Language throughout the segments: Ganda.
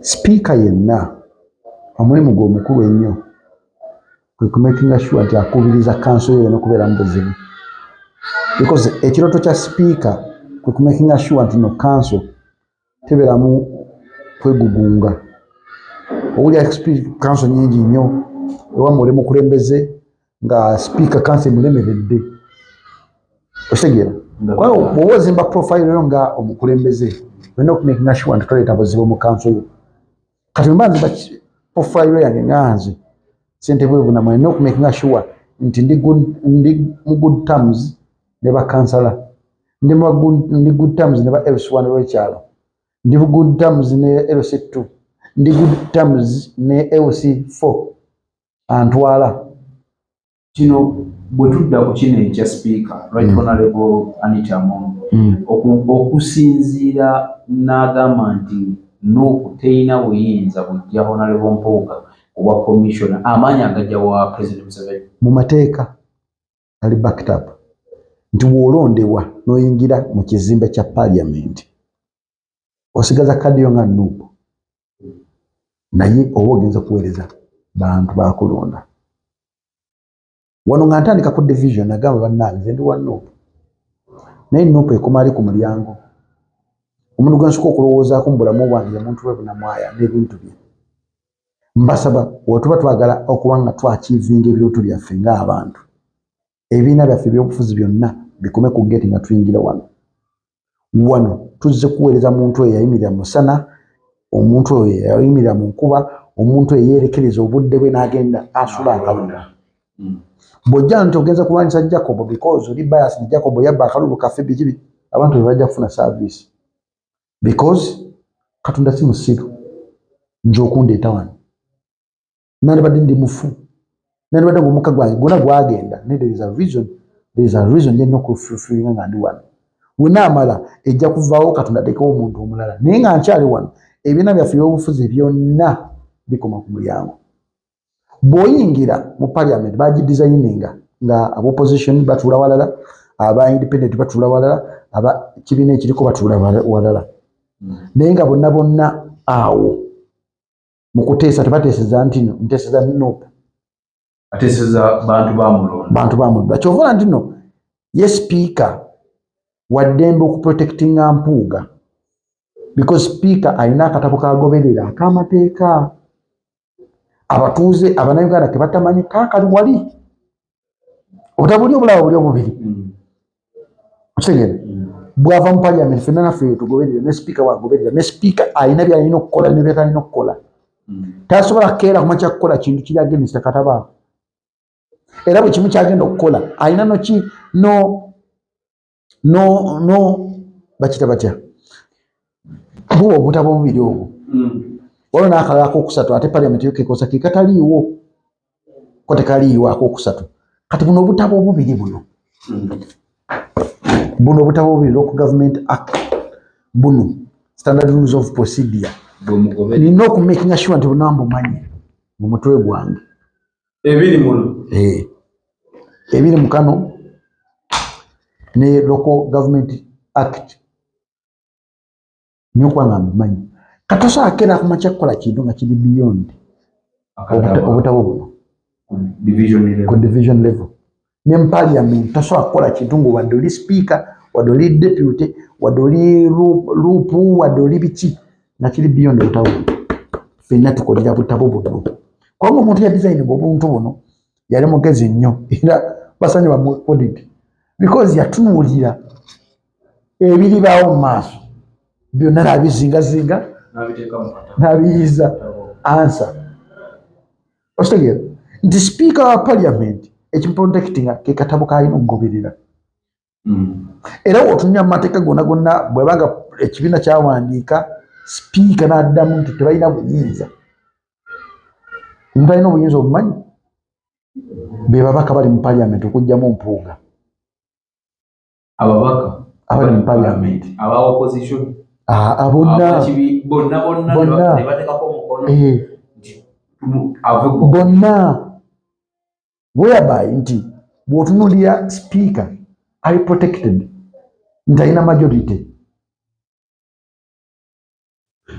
Speaker yenna omulimu gwe omukulu ennyo kwe kumakinga sure nti akubiriza council yo n'okubeera mu buzibu, because ekirooto kya speaker kwe kumakinga sure nti no council tebeeramu kwegugunga. Owulira council nyingi nnyo ewammwe oli mukulembeze nga speaker council mulemeredde, okitegeera. Bw'oba ozimba profile yo nga omukulembeze olina okumakinga sure nti toleeta buzibu mu council yo. Kati mba nzimba profile yange nga nze Ssentebe Bunamwaya, olina okumakinga sure nti ndi mu good terms ne bakansala, ndi good terms ne ba LC1 w'ekyalo, ndi good terms ne LC2, ndi good terms ne LC4 antwala. Kino bwe tudda ku kino ekya speaker Right Honorable Anita Among okusinziira n'agamba nti n'okuteyina buyinza bujja Honorable Mpuuga obwa commissioner amaanyi agajja wa President Museveni mu mateeka ali backed up nti bw'olondebwa n'oyingira mu kizimbe kya parliament osigaza kadi yo nga Nuupu naye oba ogenza kuweereza bantu bakulonda. Wano nga ntandika ku division nagamba bannange nze ndi wa Nuupu naye Nuupu ekoma ali ku mulyango. Omuntu gwe nsooka okulowoozaako mu bulamu bwange ye muntu we Bunamwaya n'ebintu bye. Mbasaba wetuba twagala okuba nga twakiivinga ebirooto byaffe ng'abantu, ebibiina byaffe ebyobufuzi byonna bikome ku gate nga tuyingira wano. Wano tuzze kuweereza muntu oyo yayimirira mu musana, omuntu oyo yayimirira mu nkuba, omuntu oyo yeerekereza obudde bwe n'agenda asula akalunda. Bw'ojja nti ogenza kulwanyisa Jacob because oli bias ni Jacob yabba akalulu kaffe bikibi, abantu be bajja kufuna service because Katonda si musiru nje okundeeta wano. Nandibadde ndi mufu, nandibadde ng'omukka gwange gwonna gwagenda, there is a reason nje n'okufulfilinga nga ndi wano. Bwe naamala ejja kuvaawo Katonda ateekewo omuntu omulala, naye nga nkyali wano ebibiina byaffe eby'obufuzi byonna bikoma ku mulyango. Bw'oyingira mu parliament bagidesigninga nga ab'opposition batuula walala, aba independent batuula walala, aba kibiina ekiriko batuula walala, naye nga bonna bonna awo mu kuteesa tebateeseza nti nteeseza Nuupu, ateeseza bantu bamulonda. Kyova nti no ye speaker waddembe okuprotectinga Mpuuga because speaker alina akatabo kagoberera ak'amateeka. Abatuuze Abannayuganda tebatamanyi kaakali wali obutabuli obulaba buli obubiri. Okitegeera bw'ava mu parliament ffenna naffe tugoberera ne speaker wagoberera, ne speaker alina by'alina okukola ne by'atalina okukola. Tasobola kukeera kumakya kukola kintu kiri against katabo ako. Era bwe kimu kyagenda okukola alina bakita batya buba obutabo bubiri obwo waliwo n'akalala ak'okusatu ate parliament yo kekosa ke kataliiwo ko tekaliiwo ak'okusatu. Kati buno obutabo bubiri buno obutabo bubiri Local Government Act buno Standard Rules of Procedure nina okumakinga sure nti buna mbumanyi mu mutwe gwange ebiri mu kano ne Local Government Act nyo okuba nga mbimanyi. Katosobola kukeera kumakya kukola kintu nga kiri beyond obutabo buno ku division level. Ne mu parliament tosobola kukola kintu ng'obadde oli speaker, wadde oli deputy, wadde oli Luupu, wadde oli biki nga kiri beyond obutabo buno. Ffenna tukolera butabo buno. Kubanga omuntu ya designing obuntu buno yali mugezi nnyo era basanye bamuwe audit because yatunuulira ebiribaawo mu maaso byonna n'abizingazinga n'abiyiza answer. Okitegeera nti speaker wa parliament ekimuprotectinga ke katabo k'alina okugoberera. Era bw'otunuulira mu mateeka gonna bw'ebanga ekibiina kyawandiika speaker n'addamu nti tebalina buyinza. Omuntu alina obuyinza obumanyi be babaka bali mu parliament okugyamu Mpuuga. Ababaka abali mu parliament aba opposition bonna whereby nti bw'otunuulira speaker ali protected nti alina majority.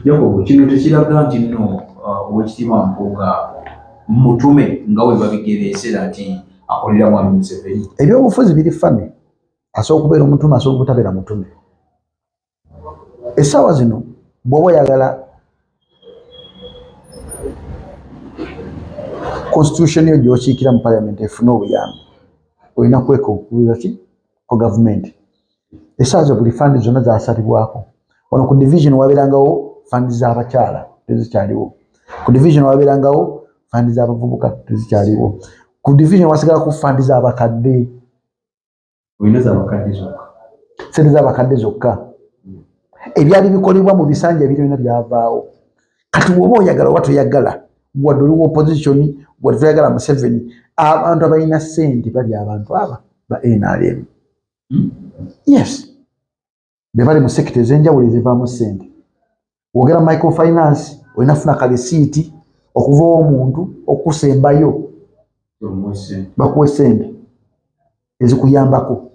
Jacob, kino tekiraga nti nno Oweekitiibwa Mpuuga mutume nga bwe babigereesera nti akolera Mwami Museveni. Ebyobufuzi biri fane, asobola okubeera omutume, asobola obutabeera mutume. Essaawa zino bw'oba oyagala constitution yo gy'okiikira mu parliament efune obuyambi, olina kwekubiriza ki ku gavumenti. Essaawa zo buli fandi zonna zaasalibwako. Wano ku division wabeerangawo fandi z'abakyala tezikyaliwo, ku division wabeerangawo fandi z'abavubuka tezikyaliwo, ku division wasigala ku fandi z'abakadde. Olina z'abakadde zokka. Sente z'abakadde zokka. Ebyali bikolebwa mu bisanja ebirina byavaawo. Kati bw'oba oyagala oba toyagala, wadde oli opposition, wadde toyagala Museveni, abantu abalina ssente bali abantu aba ba NRM. Yes. Be bali mu sekita ez'enjawulo ezivaamu ssente. Wogera microfinance, olina funa kalisiiti okuva omuntu okusembayo bakuwa ssente ezikuyambako.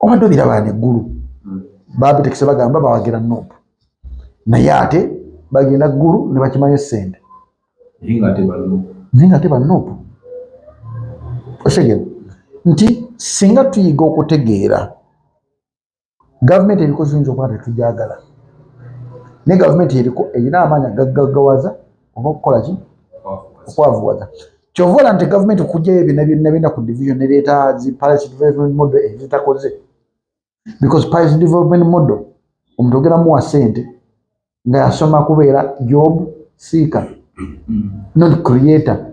Obadde obiraba neggulu. Babitekese bagamba bawagira Nuupu. Naye ate bagenda ggulu ne bakimayo ssente. Naye ng'ate ba Nuupu. Otegera nti singa tuyiga okutegeera gavumenti eriko ziyinza okuba tetugyagala, ne gavumenti eriko erina amaanyi agagagawaza oba okukola ki okwavuwaza. Kyova olaba nti gavumenti okuggyayo byonna byonna ku division nereeta zi policy development model ezitakoze. Because policy development model omuntu ogenda muwa ssente nga yasoma kubeera job seeker, not creator.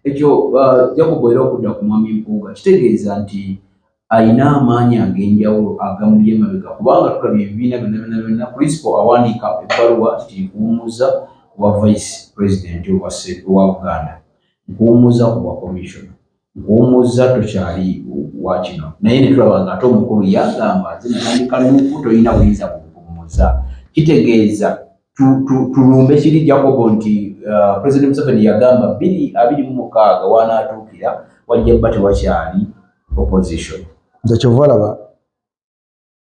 Ekyo Jacob era okudda ku Mwami Mpuuga kitegeeza nti alina amaanyi ag'enjawulo agamuli emabega, kubanga tulabye ebibiina byonna principal awandiika ebbaluwa nti nkuwummuza ku bwa vice president wa Buganda, nkuwummuza ku bwa commission, nkuwummuza tokyali wa kino. Naye ne tulaba ng'ate omukulu yagamba nze natandika Nuupu tolina buyinza kumpummuza. Kitegeeza tulumbe kiri Jacob nti President Museveni yagamba 2026 wanaatuukira wajja bba tewakyali opposition. Nze kyova olaba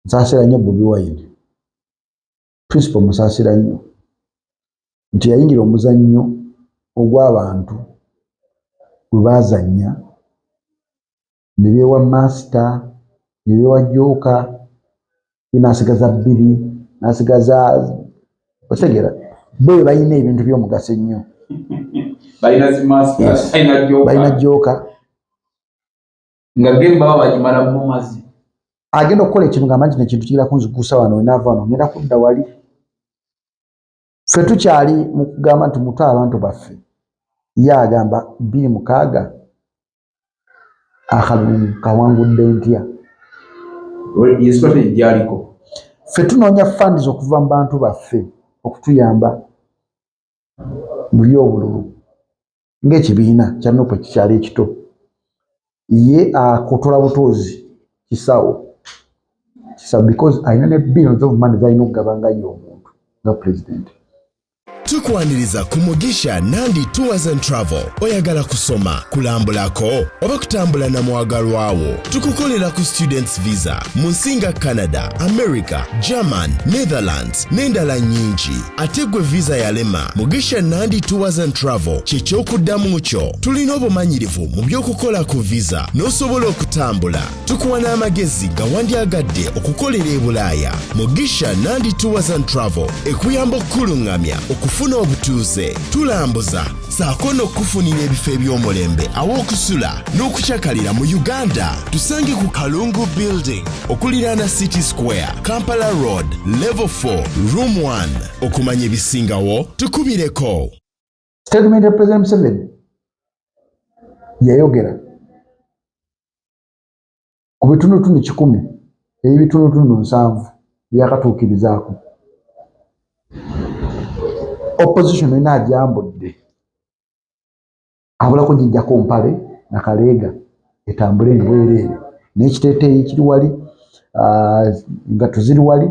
nsaasira nnyo Bobi Wine, principal musaasira nnyo, nti yayingira omuzannyo ogw'abantu bwe baazannya ne beewa master ne beewa jooka, ye n'asigaza 2 n'asigaza otegera bo balina ebintu by'omugaso ennyo. Balina zi masters, balina jooka nga game baba bagimala mu mazi. Agenda okukola ekintu ng'amanyi kino ekintu kigenda kunzigusa wano wenaava wano ngenda kudda wali. Ffe tukyali mu kugamba nti mutwe abantu baffe. Ye agamba 26 akalulu kawangudde ntya. Strategy gyaliko. Ffe tunoonya funds okuva mu bantu baffe okutuyamba mu by'obululu ng'ekibiina kya Nuupu kikyali ekito. Ye akotola butozi kisawo because alina ne billions of money z'alina okugaba nga ye omuntu nga president. Tukwaniriza ku Mugisha Nandi Tours and Travel. Oyagala kusoma, kulambulako oba kutambula na mwagalwawo. Tukukolera ku students visa mu nsinga Canada, America, German, Netherlands n'endala nnyingi. Ate gwe visa yalema, Mugisha Nandi Tours and Travel ky'ekyokuddamu kyo. Tulina obumanyirivu mu by'okukola ku visa n'osobola okutambula. Tukuwa n'amagezi gawandyagadde okukolera e Bulaaya. Mugisha Nandi Tours and Travel ekuyamba okkulungamya okufuna obutuuze, tulambuza saako n'okufunira ebifo eby'omulembe aw'okusula n'okukyakalira mu Uganda. Tusange ku Kalungu Building okuliraana City Square, Kampala Road, Level 4, Room 1. Okumanya ebisingawo tukubireko. Statement ya President Museveni yayogera ku bitundutundu 10 ebitundutundu 7 byakatuukirizaako. Opposition ina agyambudde abulako jijjako mpale na Kaleega etambule nga bwereere n'ekiteeteeyi kiri wali nga tuziri wali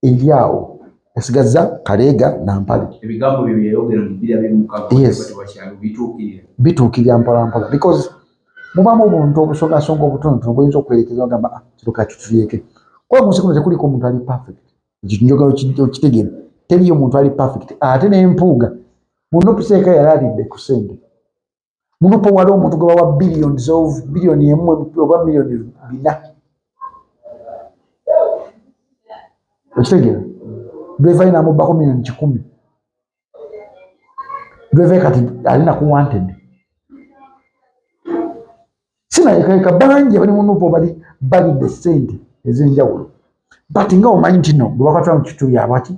eryawo esigaza Kaleega na mpale. Ebigambo bye byayogera mu 2026 bituukirira mpolampola because mubamu obuntu obusongasonga obutonotono buyinza okwerekeza ogamba kiruka kituyeke kuba mu nsi kuno tekuliko omuntu ali perfect. Ekyo njogera okitegeera teriyo omuntu ali perfect. Ate n'empuuga muno tuseeka yalalidde ku ssente muno po wali omuntu gwe bawa biliyoni emu oba miliyoni 4. Okitegeera Dweva inamubbako miliyoni 10. Dweva kati alina ku wanted. Sinayekayeka bangi bali munupo balidde ssente ez'enjawulo. But nga omanyi nti no bwe bakatula mu kitundu yabaki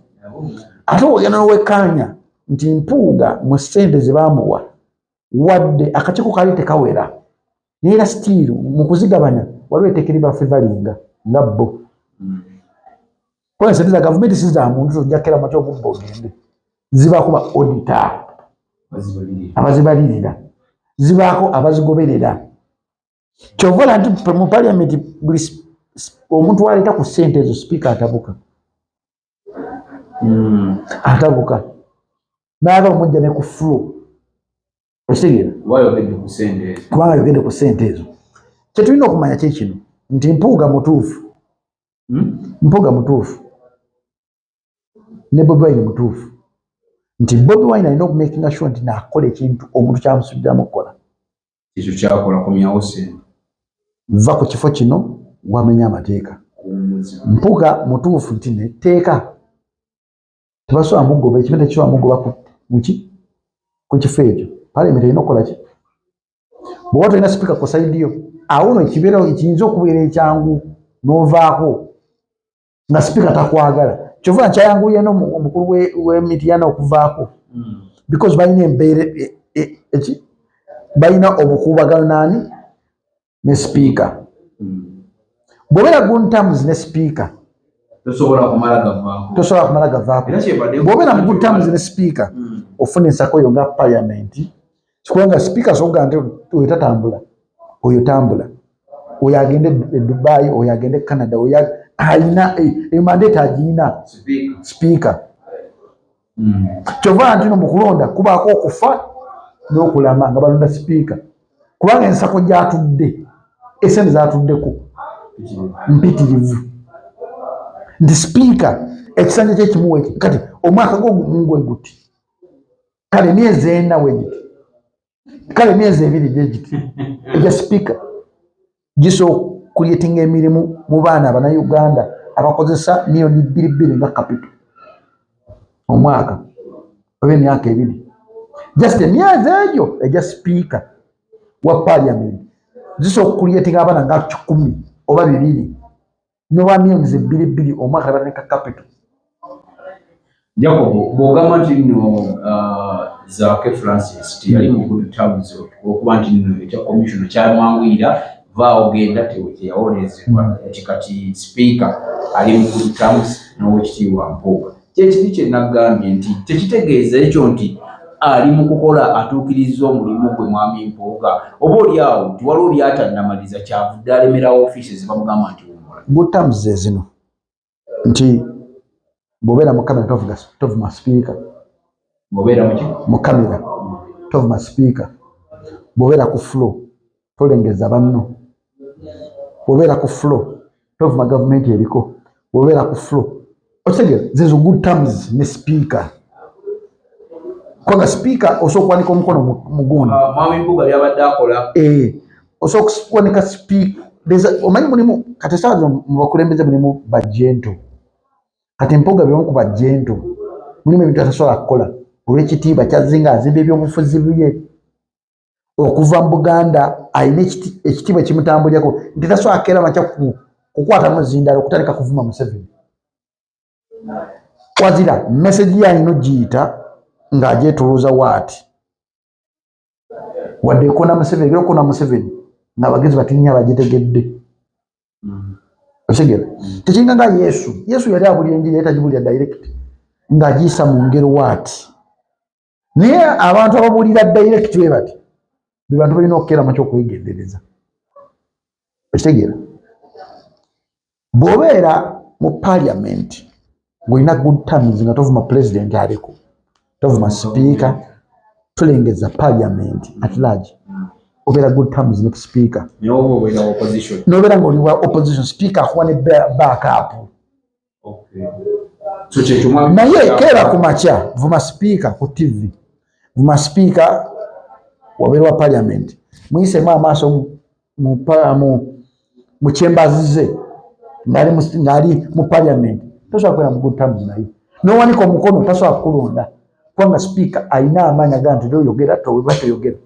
ate ogenda n'owekkaanya nti mpuuga mu ssente ze baamuwa wadde akakiiko kali tekawera naye era still mu kuzigabanya waliwo ettekeri baffe balinga nga bo. Kuba ensente za gavumenti si za muntu tojjakera makyo obubba ogende. Zibaako ba auditor abazibalirira, zibaako abazigoberera. Kyovola nti mu parliament omuntu waleeta ku ssente ezo sipiika atabuka. Atabuka n'aba omujja ne ku floor. Osigera kubanga yogedde ku ssente ezo. Kyetulina okumanya kyekino nti mpuuga mutuufu. Mpuuga mutuufu ne Bobi Wine mutuufu nti Bobi Wine alina okumakinga sure nti naakola ekintu omuntu kyamusuubiramu okukola. Ekyo kyakola kumyawo ssente. Va ku kifo kino wamenya amateeka. Mpuuga mutuufu nti netteeka tebasobola mugoba ekibiina tekisobola mugoba ku kifo ekyo. Parliament erina okukola ki? Bw'oba tolina sipiika ku sayidi yo awo no ekibeerawo ekiyinza okubeera ekyangu n'ovaako nga sipiika takwagala. Kyova nkyayanguye n'omukulu w'Emityana okuvaako because balina embeera balina obukuubagano nani ne sipiika. Bw'obeera good terms ne sipiika tosobola kumala gavaako. Bw'obeera mu good terms ne sipiika ofuna ensako yo nga parliament kubanga sipiika soga nti oyo tatambula oyo tambula oyo agende e Dubai oyo agende Canada oyo alina mandate agiina sipiika. Kyova nti no mu kulonda kubaako okufa n'okulama nga balonda sipiika kubanga ensako gy'atudde essente z'atuddeko mpitirivu nti sipiika ekisanja kye kimuwe kati omwaka gw'ogumungwe guti kale myezi 4 wegiti kale myezi 2 gyegiti egya sipiika gisobola creating emirimu mu baana Abannayuganda abakozesa miliyoni 2 nga capital omwaka oba emyaka 2 just emyezi egyo egya sipiika wa parliament zisobola creating abaana nga 10 oba 2 noba miliyoni 2 omwaka batandika capital. Jacob bw'ogamba nti nno Zaake Francis tiyali mu good terms okuba nti nno ekya commission kyamwanguyira vaawo genda teyawolezebwa nti kati sipiika ali mu good terms n'owekitiibwa Mpuuga. Kyekiri kye nagambye nti tekitegeeza ekyo nti ali mu kukola atuukiriza omulimu gwe mwami Mpuuga oba oli awo nti waliwo byatannamaliza kyavudde alemerawo ofiisi zibamugamba nti wumula. Good terms ze zino nti bw'obeera mu kamera tovuma sipiika. Bw'obeera mu kamera tovuma sipiika. Bw'obeera ku floor tolengeza banno. Bw'obeera ku floor tovuma gavumenti eriko. Bw'obeera ku floor otegera zezo good terms ne sipiika. Kwanga sipiika osobola okuwanika omukono mu gundi. Mwami Mpuuga byabadde akola. Osobola okuwanika sipiika. Omanyi mulimu kati essaawa mu bakulembeze mulimu bajjento. Kati Mpuuga by'omu ku bajjento mulimu ebintu atasobola kukola olw'ekitiibwa kyazzinga azimba ebyobufuzi bye okuva mu Buganda alina ekitiibwa kimutambulirako nti tasobola kukeera makya kukwatamu zindala okutandika kuvuma Museveni. Wazira message yalina ogiyita ng'agyetolooza waati wadde ekona Museveni era okona Museveni ng'abagezi batinnya bagyetegedde. Osigera tekinga nga Yesu yali abulira enjiri yali tagibulira direct ng'agiyisa mu ngero waati naye abantu ababuulira direct we bati be bantu balina okukeera makya okwegendereza. Okitegera bw'obeera mu parliament ng'olina good terms nga tovuma president aliko tovuma sipiika tulengeza parliament at large obeera good terms ne sipiika. N'obeera ng'oli wa opposition sipiika akuwa ne backup. so kyekyo naye keera ku makya vuma sipiika ku TV, vuma sipiika wabeera wa parliament, muyisemu amaaso mu chambers ze ng'ali mu parliament, tosobola kwera mu good terms naye, n'owanika omukono tasobola kulonda kubanga sipiika alina amaanyi aga nti toyogera toba toyogera.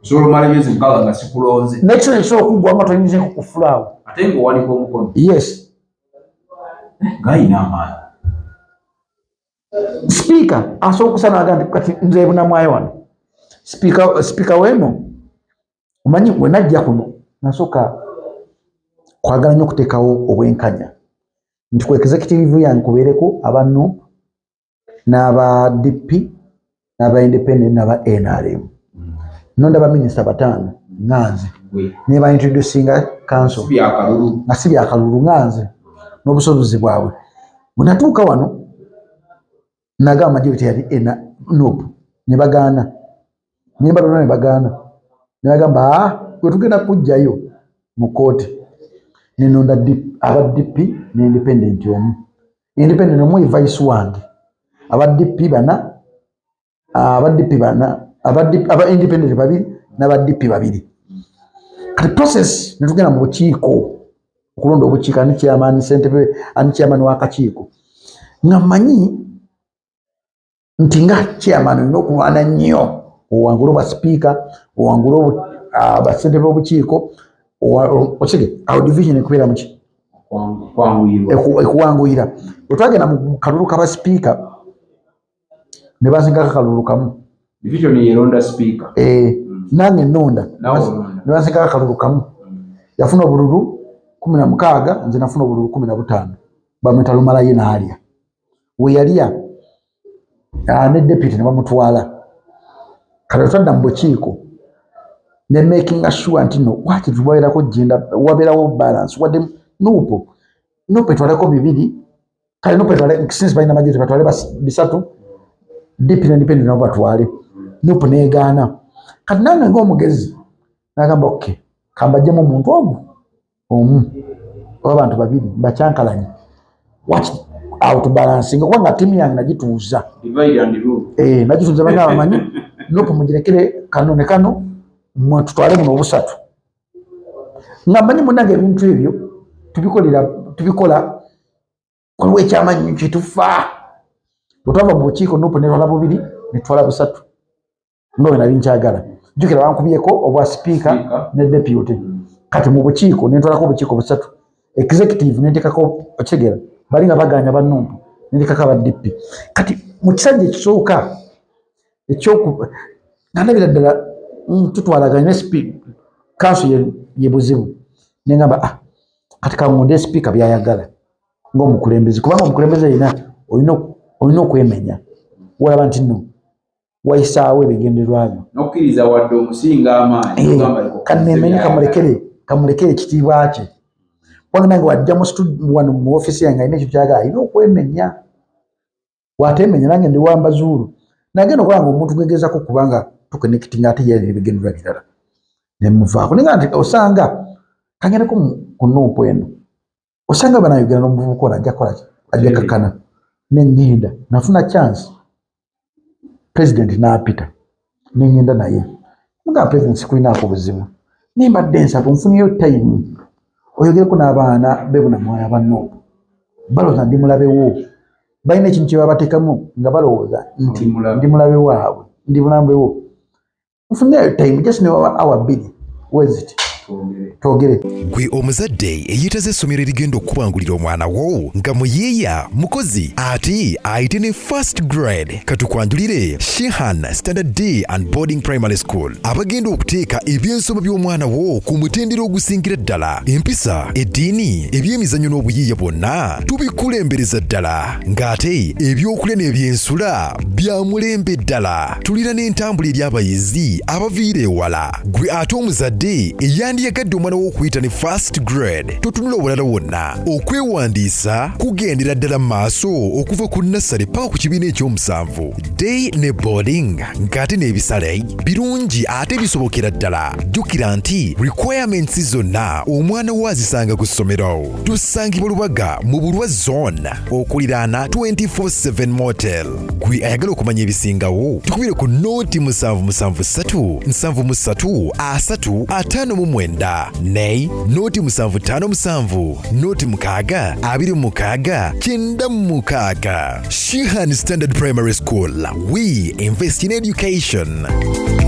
Solomala myezi mukaaga nga sikulonze. N'ekiseera ekisobola okuggwamu toyinza kukufulaawo. Ate ng'owanika omukono. Yes. Gayina amaanyi. Sipiika asobola okusana aga nti kati nze bunamwayo wano. Sipiika weeno omanyi bwe najja kuno nasooka kwagala nnyo okuteekawo obwenkanya nti ku executive yange kubeereko abanno n'aba DP n'aba independent n'aba NRM. Nonda ba minisita 5 nganze ne ba introducing council nga si byakalulu nganze n'obusobozi bwabwe. Bunatuuka wano naga majority yali NUP ne bagaana ne bagaana ne bagamba bwe tugenda kujjayo mu kooti ne nonda aba DP ne independent omu, independent omu vice wange, aba DP bana aba independent babiri n'aba DP babiri. Kati process ne tugenda mu bukiiko okulonda obukiiko ani chairman ssentebe ani chairman w'akakiiko nga mmanyi nti nga chairman olina okulwana nnyo owangula obwa sipiika owangula bassentebe b'obukiiko okige awo division ekubeera muki ekuwanguyira. Bwe twagenda mu kalulu kaba sipiika ne basingako akalulu kamu division yeronda speaker nange nonda ne basingako akalulu kamu yafuna obululu 16 nze nafuna obululu 15 bamwita Lumalayo n'alya we yalya ne deputy ne bamutwala. Kale twadda mu bukiiko ne making sure nti no wati tubairako genda wabeerawo balance wadde nupo etwaleko bibiri kale nupo etwale since balina majority batwale bisatu DP ne independent nabo batwale nupo negaana. Kati nange ng'omugezi nagamba okay kambajjemu omuntu omu abantu babiri mbacyankalanye watch out balancing kubanga timu yange nagituuza divide and rule nagituuza banga bamanyi nupo mugirekere kano ne kano tutwale muno obusatu nga mmanyi munange ebintu ebyo tubikola waliwo ekyamanyi kitufa bwetwava mu bukiiko nupo netwala bubiri netwala busatu nga we nali nkyagala jjukira bankubyeko obwa sipiika ne deputy. Kati mu bukiiko netwalako obukiiko busatu executive nentekako okigera bali nga baganya bannumpu nentekako aba DP. Kati mu kisajja ekisooka nandabira ddala tutwalaganye ne sipiika council ye buzibu nengamba kati kangonde sipiika byayagala ng'omukulembeze kubanga omukulembeze alina olina okwemenya walaba nti no waisaawo ebigendererwa byo n'okkiriza wadde omusinga amaanyi kanemenye kamulekere ekitiibwa kye kubanga nange wajja wano mu ofisi yange alina ekyo kyagala alina okwemenya watemenya nange ndi wamba zuulu nagenda okola nga omuntu gwegezako kubanga tukonekitinga ate yalina ebigendererwa birala nemuvaako ninga nti osanga kagendeko ku nuupu eno osanga banayogera n'omuvubuka ono ajja kukola ajja kakana nengenda nafuna chance president n'apita nengenda naye nga president sikulinaako buzibu nembadde nsaba nfuniyo time oyogereko n'abaana bebunamwaya banno balowooza ndi mulabewo balina ekintu kye babateekamu nga balowooza nti ndi mulabe waabwe ndi mulambewo nfuniyo time just ne awa 2 weziti twogere. Gwe omuzadde eyeetaze essomero erigenda okubangulira omwana wo nga muyiiya mukozi ate ayite ne first grade katukwanjulire Shehan Standard Day and Boarding Primary School abagenda okuteeka ebyensoma by'omwana wo ku mutendera ogusingira ddala empisa eddiini ebyemizannyo n'obuyiiya bwonna tubikulembereza ddala ng'ate ebyokulya n'ebyensula bya mulembe ddala tulina n'entambula eri abayizi abaviira ewala. Gwe ate omuzadde wandiyagadde omwana w'okuyita ne first grade totunula obulala wonna okwewandiisa kugendera ddala maaso okuva ku nassale paka ku kibiina ekyomusanvu day ne boarding ng'ate n'ebisale birungi ate bisobokera ddala jjukira nti requirements zonna omwana wo azisanga ku ssomero tusangibwa Lubaga mu Bulwa zone okuliraana 24/7 motel gwe ayagala okumanya ebisingawo tukubire ku noti 773 73 359 ne noti 757 noti 6 26 96 Shehan Standard Primary School. We invest in education.